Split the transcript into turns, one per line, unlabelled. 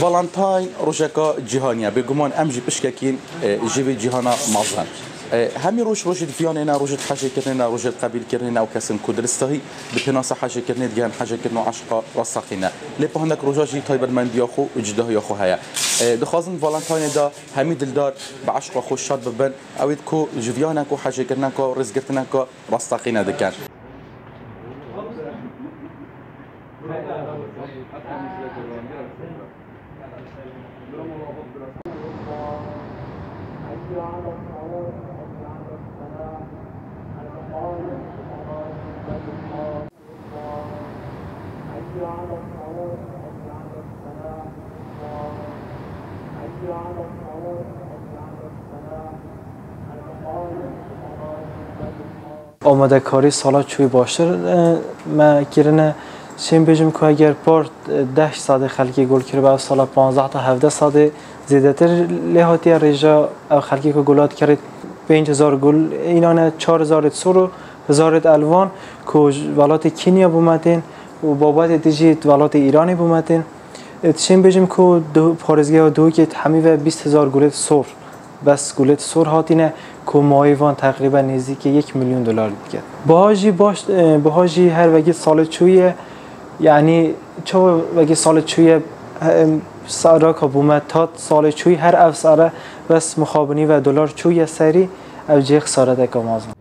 فالنتاین روشکا جهانیه بگمان امجی پشککین جوی جهانا مازن همی روش دیفیانه روش حاجه کردن روش قبیل کردن او کسن کدرستایی به پناس حاجه کردن دیگه حاجه کردن عشق راسخینه لپ هندک روجاجی تایبر من دیاخو اجده یاخو هیا دخوازن فالنتاین دا همی دلدار به عشق خوش شاد ببن اوید کو جویانه کو حاجه کردن کو رزق کردن کو راسخینه دکن
آماده کاری سالا چوی باشتر ما گرنه شیم بجم که اگر پارت 10 ساده خلکی گل کرد با سالا 15 تا 17 ساده زیاده تر لحاتی رجا او خلکی که گلات کرد 5000 گل اینانه 4000 سرو 1000 الوان که ولات کینیا بومدین و بابت دیجی ولات ایرانی بومدین شیم بجم که پارزگاه دو که همی 20000 گلت سر بس گلت سر هاتینه که مایوان تقریبا نزدیک 1 میلیون دلار دیگه باهاجی هر وقت سال چویه یعنی چه وقت سال چویه سارا که بومد تا سال چوی هر افساره بس مخابنی و دلار چویه سری او جیخ ساره دکه مازن